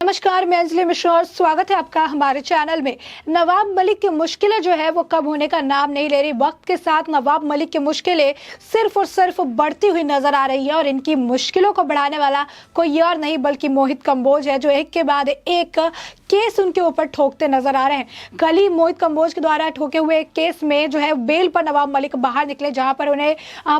नमस्कार, मैं अंजलि मिश्रा और स्वागत है आपका हमारे चैनल में। नवाब मलिक की मुश्किलें जो है वो कम होने का नाम नहीं ले रही। वक्त के साथ नवाब मलिक की मुश्किलें सिर्फ और सिर्फ बढ़ती हुई नजर आ रही है और इनकी मुश्किलों को बढ़ाने वाला कोई और नहीं बल्कि मोहित कंबोज है, जो एक के बाद एक केस उनके ऊपर ठोकते नजर आ रहे हैं। कल ही मोहित कंबोज के द्वारा ठोके हुए एक केस में जो है बेल पर नवाब मलिक बाहर निकले, जहां पर उन्हें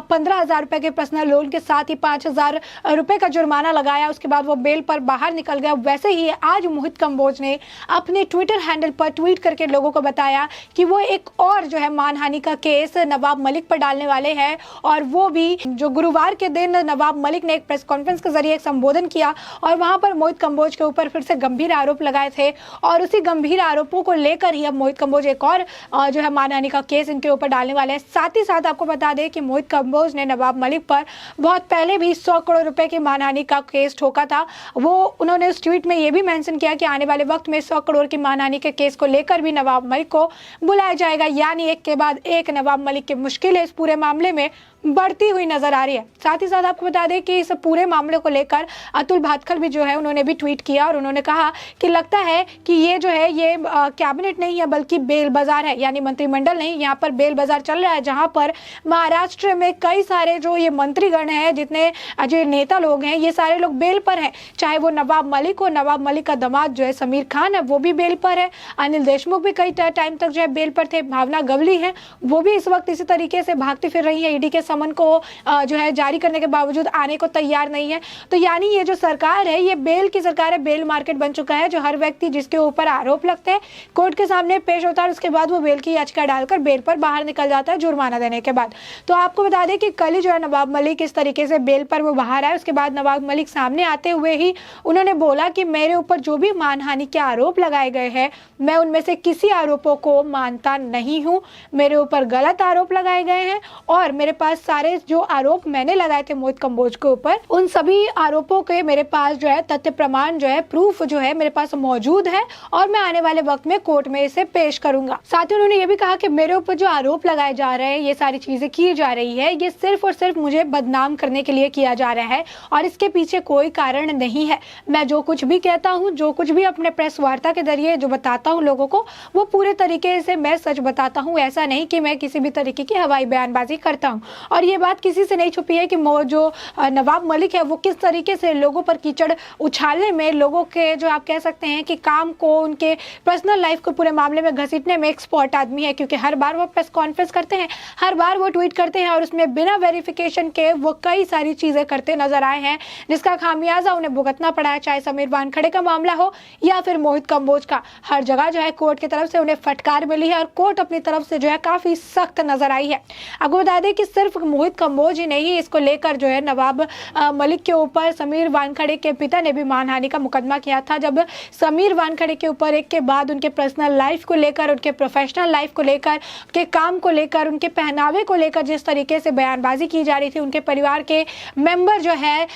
15,000 रुपए के पर्सनल लोन के साथ ही 5,000 रुपए का जुर्माना लगाया। उसके बाद वो बेल पर बाहर निकल गया। वैसे ही आज मोहित कंबोज ने अपने ट्विटर हैंडल पर ट्वीट करके लोगों को बताया कि वो एक और जो है मानहानि का केस नवाब मलिक पर डालने वाले हैं, और वो भी जो गुरुवार के दिन नवाब मलिक ने एक प्रेस कॉन्फ्रेंस के जरिए एक संबोधन किया और वहां पर मोहित कंबोज के ऊपर फिर से गंभीर आरोप लगाए थे। और उसी गंभीर आरोपों को लेकर ही अब मोहित कंबोज एक और जो है मानहानि का केस इनके ऊपर डालने वाले हैं। साथ ही साथ आपको बता दें कि मोहित कंबोज ने नवाब मलिक पर बहुत पहले भी 100 करोड़ रुपए की मानहानि का केस ठोका था। वो उन्होंने उस ट्वीट में ये भी मेंशन किया कि आने वाले वक्त में 100 करोड़ की मानहानि के केस को लेकर भी नवाब मलिक को बुलाया जाएगा। यानी एक के बाद एक नवाब मलिक की मुश्किलें इस पूरे मामले में बढ़ती हुई नजर आ रही है। साथ ही साथ आपको बता दें कि इस पूरे मामले को लेकर अतुल भाटकर भी जो है उन्होंने भी ट्वीट किया और उन्होंने कहा कि लगता है कि ये जो है ये कैबिनेट नहीं है बल्कि बेल बाजार है, यानी मंत्रिमंडल नहीं, यहाँ पर बेल बाजार चल रहा है, जहाँ पर महाराष्ट्र में कई सारे जो ये मंत्रीगण हैं, जितने जो नेता लोग हैं, ये सारे लोग बेल पर हैं। चाहे वो नवाब मलिक हो, नवाब मलिक का दामाद जो है समीर खान है वो भी बेल पर है, अनिल देशमुख भी कई टाइम तक जो है बेल पर थे, भावना गवली है वो भी इस वक्त इसी तरीके से भागती फिर रही है। ईडी के समन को जो है जारी करने के बावजूद आने को तैयार नहीं है। तो यानी ये जो सरकार है ये बेल की सरकार है, बेल मार्केट बन चुका है, जो हर व्यक्ति जिसके ऊपर आरोप लगते हैं कोर्ट के सामने पेश होता है, उसके बाद वो बेल की याचिका डालकर बेल पर बाहर निकल जाता है जुर्माना देने के बाद। तो आपको बता दें कि कल ही जो है नवाब मलिक इस तरीके से बेल पर वो बाहर आए। उसके बाद नवाब मलिक सामने आते हुए ही उन्होंने बोला कि मेरे ऊपर जो भी मानहानि के आरोप लगाए गए हैं मैं उनमें से किसी आरोपों को मानता नहीं हूँ। मेरे ऊपर गलत आरोप लगाए गए हैं और मेरे पास सारे जो आरोप मैंने लगाए थे मोहित कंबोज के ऊपर, उन सभी आरोपों के मेरे पास जो है तथ्य प्रमाण जो है प्रूफ जो है मेरे पास मौजूद है और मैं आने वाले वक्त में कोर्ट में इसे पेश करूंगा। साथ ही उन्होंने ये भी कहा कि मेरे ऊपर जो आरोप लगाए जा रहे हैं, ये सारी चीजें की जा रही है, ये सिर्फ और सिर्फ मुझे बदनाम करने के लिए किया जा रहा है और इसके पीछे कोई कारण नहीं है। मैं जो कुछ भी कहता हूँ, जो कुछ भी अपने प्रेस वार्ता के जरिए जो बताता हूँ लोगों को, वो पूरे तरीके से मैं सच बताता हूँ। ऐसा नहीं कि मैं किसी भी तरीके की हवाई बयानबाजी करता हूँ। और ये बात किसी से नहीं छुपी है कि जो नवाब मलिक है वो किस तरीके से लोगों पर कीचड़ उछालने में, लोगों के जो आप कह सकते हैं कि काम को, उनके पर्सनल लाइफ को पूरे मामले में घसीटने में एक्सपर्ट आदमी है। क्योंकि हर बार वो प्रेस कॉन्फ्रेंस करते हैं, हर बार वो ट्वीट करते हैं और उसमें बिना वेरिफिकेशन के वो कई सारी चीजें करते नजर आए हैं, जिसका खामियाजा उन्हें भुगतना पड़ा है। चाहे समीर वानखड़े का मामला हो या फिर मोहित कंबोज का, हर जगह जो है कोर्ट की तरफ से उन्हें फटकार मिली है और कोर्ट अपनी तरफ से जो है काफी सख्त नजर आई है। आपको बता दें कि सिर्फ मोहित कंबोज ही नहीं, इसको लेकर जो है नवाब मलिक के ऊपर समीर वानखड़े के पिता ने भी मानहानि का मुकदमा किया था। जब समीर वानखड़े के ऊपर एक के बाद उनके पर्सनल लाइफ को लेकर, उनके प्रोफेशनल लाइफ को लेकर, उनके काम को लेकर, उनके पहनावे को लेकर जिस तरीके से बयानबाजी की जा रही थी, उनके परिवार के मेंबर जो है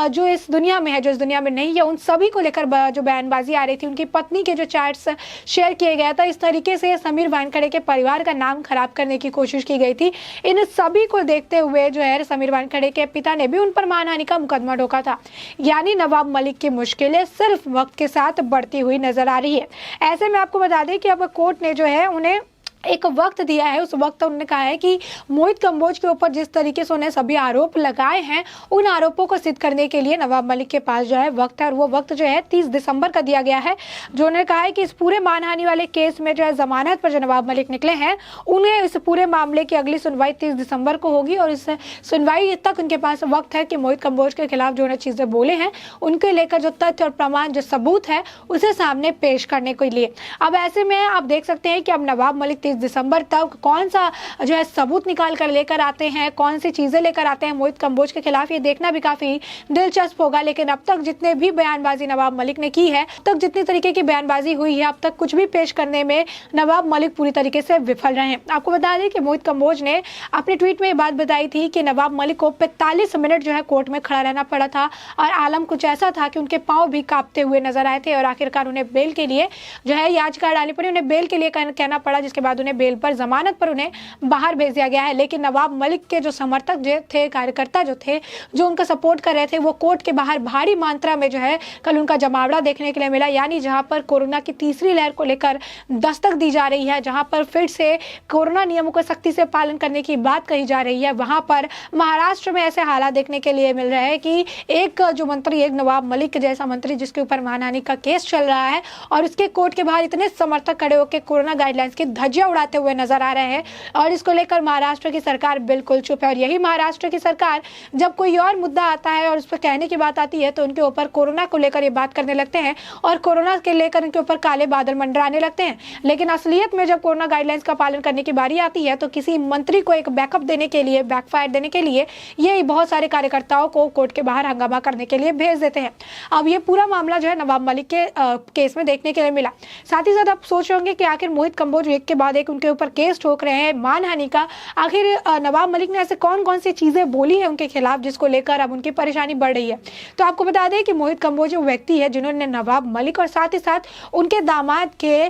जो इस दुनिया में है, जो इस दुनिया में नहीं है, उन सभी को लेकर जो बयानबाजी आ रही थी, उनकी पत्नी के जो चैट्स शेयर किए गया था, इस तरीके से समीर वानखड़े के परिवार का नाम खराब करने की कोशिश की गई थी। इन सभी को देखते हुए जो है समीर वानखड़े के पिता ने भी उन पर मानहानि का मुकदमा ठोका था। यानी नवाब मलिक की मुश्किलें सिर्फ वक्त के साथ बढ़ती हुई नजर आ रही है। ऐसे में आपको बता दें कि अब कोर्ट ने जो है उन्हें एक वक्त दिया है। उस वक्त उन्होंने कहा है कि मोहित कंबोज के ऊपर जिस तरीके से उन्हें सभी आरोप लगाए हैं, उन आरोपों को सिद्ध करने के लिए नवाब मलिक के पास जो है वक्त है, और वो वक्त जो है 30 दिसंबर का दिया गया है। जो उन्होंने कहा है कि इस पूरे मानहानि वाले केस में जो है जमानत पर जो नवाब मलिक निकले हैं, उन्हें इस पूरे मामले की अगली सुनवाई 30 दिसंबर को होगी और इस सुनवाई तक उनके पास वक्त है कि मोहित कंबोज के खिलाफ जो उन्हें चीजें बोले हैं उनके लेकर जो तथ्य और प्रमाण, जो सबूत है, उसे सामने पेश करने के लिए। अब ऐसे में आप देख सकते हैं कि अब नवाब मलिक 30 दिसंबर तक कौन सा जो है सबूत निकाल कर लेकर आते हैं, कौन सी चीजें लेकर आते हैं मोहित कंबोज के खिलाफ, ये देखना भी काफी दिलचस्प होगा। लेकिन अब तक जितने भी बयानबाजी नवाब मलिक ने की है, अब तक जितनी तरीके की बयानबाजी हुई है, अब तक कुछ भी पेश करने में नवाब मलिक पूरी तरीके से विफल रहे हैं। आपको बता दें कि मोहित कंबोज ने अपने ट्वीट में ये बात बताई थी कि नवाब मलिक को 45 मिनट जो है कोर्ट में खड़ा रहना पड़ा था और आलम कुछ ऐसा था कि उनके पांव भी कांपते हुए नजर आए थे और आखिरकार उन्हें बेल के लिए जो है याचिका डालनी पड़ी, उन्हें बेल के लिए कहना पड़ा, जिसके बाद बाद उन्हें बेल पर, जमानत पर उन्हें बाहर भेज दिया गया है। लेकिन नवाब मलिक के जो समर्थक जो थे, कार्यकर्ता जो थे, जो उनका सपोर्ट कर रहे थे, वो कोर्ट के बाहर भारी मात्रा में जो है कल उनका जमावड़ा देखने के लिए मिला। यानी जहां पर कोरोना की तीसरी लहर को लेकर दस्तक दी जा रही है, जहां पर फिर से कोरोना नियमों का सख्ती से पालन करने की बात कही जा रही है, वहां पर महाराष्ट्र में ऐसे हालात देखने के लिए मिल रहे हैं कि एक जो मंत्री, एक नवाब मलिक जैसा मंत्री जिसके ऊपर मानहानि का केस चल रहा है, और उसके कोर्ट के बाहर इतने समर्थक खड़े होकर कोरोना गाइडलाइंस की धज्जियां उड़ाते हुए नजर आ रहे हैं। और इसको लेकर महाराष्ट्र की सरकार बिल्कुल चुप है। और यही महाराष्ट्र की सरकार जब कोई और मुद्दा आता है और उस पर कहने की बात आती है तो उनके ऊपर कोरोना को लेकर ये बात करने लगते हैं और कोरोना के लेकर उनके ऊपर काले बादल मंडराने लगते हैं। लेकिन असलियत में जब कोरोना गाइडलाइंस का पालन करने की बारी आती है तो किसी मंत्री को एक बैकअप देने के लिए, बैकफायर देने के लिए ये बहुत सारे कार्यकर्ताओं को कोर्ट के बाहर हंगामा करने के लिए भेज देते हैं। अब ये पूरा मामला जो है नवाब मलिक के केस में देखने के लिए मिला। साथ ही साथ आप सोच रहे होंगे कि आखिर मोहित कंबोज एक के बाद एक उनके ऊपर केस ठोक रहे हैं मानहानि का। आखिर नवाब मलिक ने ऐसे कौन कौन सी चीजें बोली है उनके खिलाफ जिसको लेकर अब उनकी परेशानी बढ़ रही है। तो आपको बता दें कि मोहित कंबोज वो व्यक्ति है जिन्होंने नवाब मलिक और साथ ही साथ उनके दामाद के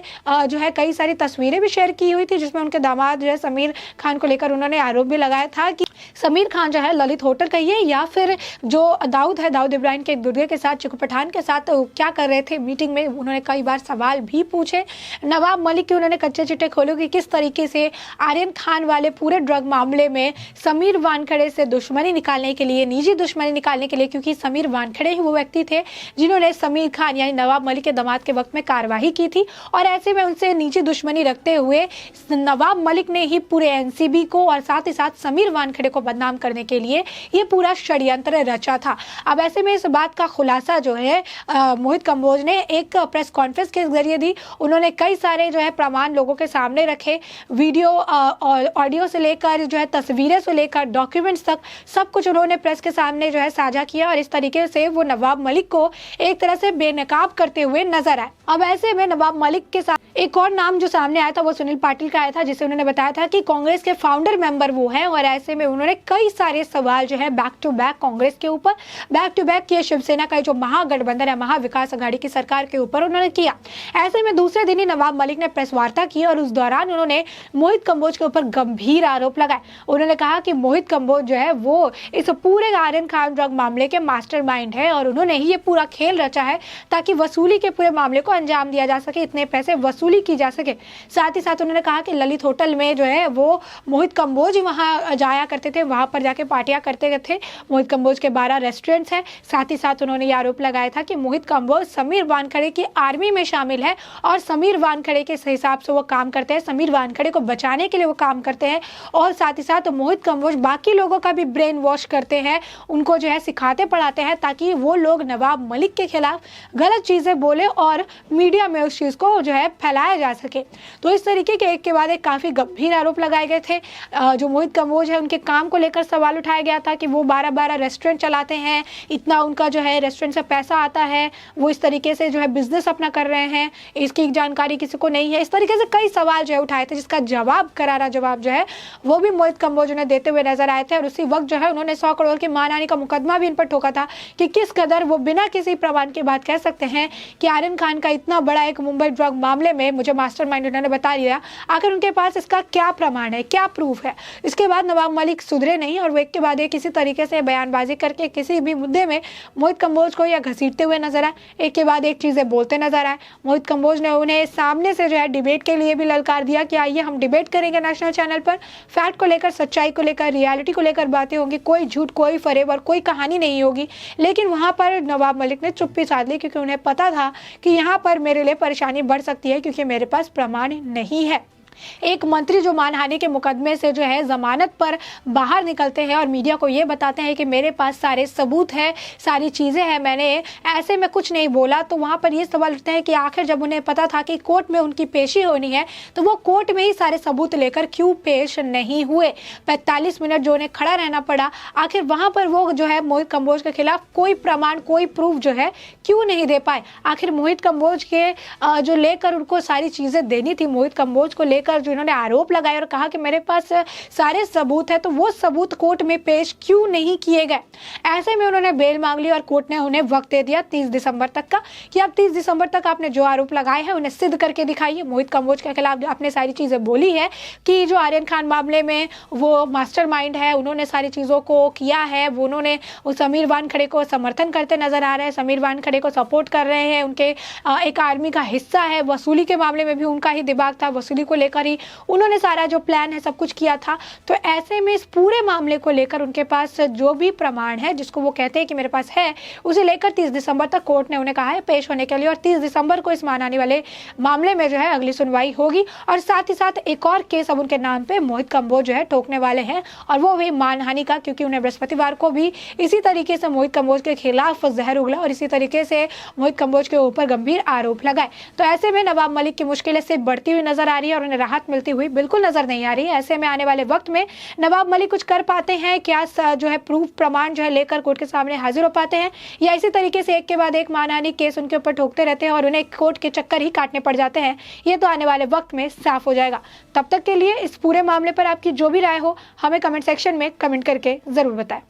जो है कई सारी तस्वीरें भी शेयर की हुई थी, जिसमें उनके दामाद जो है समीर खान को लेकर उन्होंने आरोप भी लगाया था कि समीर खान जो है ललित होटल कहिए या फिर जो दाऊद है, दाऊद इब्राहिम के दुर्गे के साथ, चिकू पठान के साथ क्या कर रहे थे मीटिंग में। उन्होंने कई बार सवाल भी पूछे नवाब मलिक के। उन्होंने कच्चे चिट्टे खोले कि किस तरीके से आर्यन खान वाले पूरे ड्रग मामले में समीर वानखेड़े से दुश्मनी निकालने के लिए, निजी दुश्मनी निकालने के लिए, क्योंकि समीर वानखेड़े ही वो व्यक्ति थे जिन्होंने समीर खान यानी नवाब मलिक के दामाद के वक्त में कार्रवाई की थी। और ऐसे में उनसे निजी दुश्मनी रखते हुए नवाब मलिक ने ही पूरे एनसीबी को और साथ ही साथ समीर वानखेड़े को बदनाम करने के लिए ये पूरा षड्यंत्र रचा था। अब ऐसे में इस बात का खुलासा जो है मोहित कंबोज ने एक प्रेस कॉन्फ्रेंस के जरिए दी। उन्होंने कई सारे जो है प्रमाण लोगों के सामने रखे, वीडियो ऑडियो से लेकर जो है तस्वीरें से लेकर डॉक्यूमेंट्स तक सब कुछ उन्होंने प्रेस के सामने जो है साझा किया। और इस तरीके से वो नवाब मलिक को एक तरह से बेनकाब करते हुए नजर आए। अब ऐसे में नवाब मलिक के साथ एक और नाम जो सामने आया था वो सुनील पाटिल का आया था, जिसे उन्होंने बताया था कि कांग्रेस के फाउंडर मेंबर वो हैं। और ऐसे में उन्होंने कई सारे सवाल जो है बैक टू बैक कांग्रेस के ऊपर, बैक टू बैक किए शिवसेना का जो महागठबंधन है, महाविकास अघाड़ी की सरकार के ऊपर उन्होंने किया। ऐसे में दूसरे दिन ही नवाब मलिक ने प्रेस वार्ता की और उस दौरान उन्होंने मोहित कंबोज के ऊपर गंभीर आरोप लगाए। उन्होंने कहा कि मोहित कंबोज जो है वो इस पूरे आर्यन खान ड्रग मामले के मास्टरमाइंड है और उन्होंने ही ये पूरा खेल रचा है ताकि वसूली के पूरे मामले को अंजाम दिया जा सके, इतने पैसे वसूली की जा सके। साथ ही साथ उन्होंने कहा कि ललित होटल में जो है वो मोहित कंबोज ही वहाँ जाया करते थे, वहाँ पर जाके पार्टियां करते थे। मोहित कंबोज के 12 रेस्टोरेंट्स हैं। साथ ही साथ उन्होंने ये आरोप लगाया था कि मोहित कंबोज समीर वानखेड़े की आर्मी में शामिल है और समीर वानखेड़े के हिसाब से वो काम करते हैं, समीर वानखेड़े को बचाने के लिए वो काम करते हैं। और साथ ही साथ मोहित कंबोज बाकी लोगों का भी ब्रेन वॉश करते हैं, उनको जो है सिखाते पढ़ाते हैं ताकि वो लोग नवाब मलिक के खिलाफ गलत चीजें बोले और मीडिया में उस चीज को जो है फैलाया जा सके। तो इस तरीके के एक के बाद एक काफी गंभीर आरोप लगाए गए थे। जो मोहित कंबोज है उनके काम को लेकर सवाल उठाया गया था कि वो 12-12 रेस्टोरेंट चलाते हैं, इतना उनका जो है रेस्टोरेंट से पैसा आता है, वो इस तरीके से जो है बिजनेस अपना कर रहे हैं, इसकी जानकारी किसी को नहीं है। इस तरीके से कई सवाल जो है उठाए थे, जिसका जवाब, करारा जवाब जो है वो भी मोहित कंबोज ने देते हुए नजर आए थे। और उसी वक्त जो है उन्होंने 100 करोड़ की मानहानि का मुकदमा भी इन पर ठोका था कि किस कदर वो बिना किसी प्रमाण की बात कह सकते हैं कि आर्यन खान का इतना बड़ा एक मुंबई ड्रग मामले में मुझे मास्टरमाइंड उन्होंने बता दिया। आखिर उनके पास इसका क्या प्रमाण है, क्या प्रूफ है। इसके बाद नवाब मलिक सुधरे नहीं और वो एक के बाद एक किसी तरीके से बयानबाजी करके किसी भी मुद्दे में मोहित कंबोज को या घसीटते हुए नजर आए, एक के बाद एक चीजें बोलते नजर आए। मोहित कंबोज ने उन्हें सामने से जो है डिबेट के लिए भी ललकार दिया कि आइए हम डिबेट करेंगे नेशनल चैनल पर, फैक्ट को लेकर, सच्चाई को लेकर, रियलिटी को लेकर बातें होंगी, कोई झूठ, कोई फरेब और कोई कहानी नहीं होगी। लेकिन वहां पर नवाब मलिक ने चुप्पी साध ली क्योंकि उन्हें पता था कि यहाँ पर मेरे लिए परेशानी बढ़ सकती है क्योंकि मेरे पास प्रमाण नहीं है। एक मंत्री जो मानहानि के मुकदमे से जो है जमानत पर बाहर निकलते हैं और मीडिया को ये बताते हैं कि मेरे पास सारे सबूत है, सारी चीज़ें हैं, मैंने ऐसे में कुछ नहीं बोला, तो वहाँ पर ये सवाल उठते हैं कि आखिर जब उन्हें पता था कि कोर्ट में उनकी पेशी होनी है तो वो कोर्ट में ही सारे सबूत लेकर क्यों पेश नहीं हुए। 45 मिनट जो उन्हें खड़ा रहना पड़ा, आखिर वहाँ पर वो जो है मोहित कंबोज के खिलाफ कोई प्रमाण, कोई प्रूफ जो है क्यों नहीं दे पाए। आखिर मोहित कंबोज के जो लेकर उनको सारी चीज़ें देनी थी, मोहित कंबोज को लेकर लेकर जो इन्होंने आरोप लगाए और कहा कि मेरे पास सारे सबूत है, तो वो सबूत कोर्ट में पेश क्यों नहीं किए गए। ऐसे में उन्होंने बेल मांग ली और कोर्ट ने उन्हें वक्त दे दिया 30 दिसंबर तक का कि अब 30 दिसंबर तक आपने जो आरोप लगाए हैं उन्हें सिद्ध करके दिखाइए। मोहित कंबोज के खिलाफ आपने सारी चीजें बोली है कि जो आर्यन खान मामले में वो मास्टरमाइंड है, उन्होंने सारी चीजों को किया है, वो उन्होंने उस समीर वानखेड़े को समर्थन करते नजर आ रहे हैं, समीर वानखेड़े को सपोर्ट कर रहे हैं, उनके एक आर्मी का हिस्सा है। वसूली के मामले में भी उनका ही दिमाग था, वसूली को लेकर ही उन्होंने सारा जो प्लान है सब कुछ किया था। तो ऐसे में इस पूरे मामले को लेकर उनके पास जो भी प्रमाण है, जिसको वो कहते हैं कि मेरे पास है, उसे लेकर 30 दिसंबर तक कोर्ट ने उन्हें कहा है पेश होने के लिए। और 30 दिसंबर को इस मानहानि वाले मामले में जो है अगली सुनवाई होगी। और साथ ही साथ एक और केस अब उनके नाम पे मोहित कंबोज जो है ठोकने वाले हैं, और वो भी मानहानि का, क्योंकि उन्हें बृहस्पतिवार को भी इसी तरीके से मोहित कंबोज के खिलाफ जहर उगला और इसी तरीके से मोहित कंबोज के ऊपर गंभीर आरोप लगाए। तो ऐसे में नवाब मलिक की मुश्किलें से बढ़ती हुई नजर आ रही है और उन्हें राहत मिलती हुई बिल्कुल नजर नहीं आ रही है। ऐसे में आने वाले वक्त में नवाब मलिक कुछ कर पाते हैं क्या, जो है प्रूफ प्रमाण जो है लेकर कोर्ट के सामने हाजिर हो पाते हैं, या इसी तरीके से एक के बाद एक मानहानि केस उनके ऊपर ठोकते रहते हैं और उन्हें कोर्ट के चक्कर ही काटने पड़ जाते हैं। ये तो आने वाले वक्त में साफ हो जाएगा। तब तक के लिए इस पूरे मामले पर आपकी जो भी राय हो हमें कमेंट सेक्शन में कमेंट करके जरूर बताएं।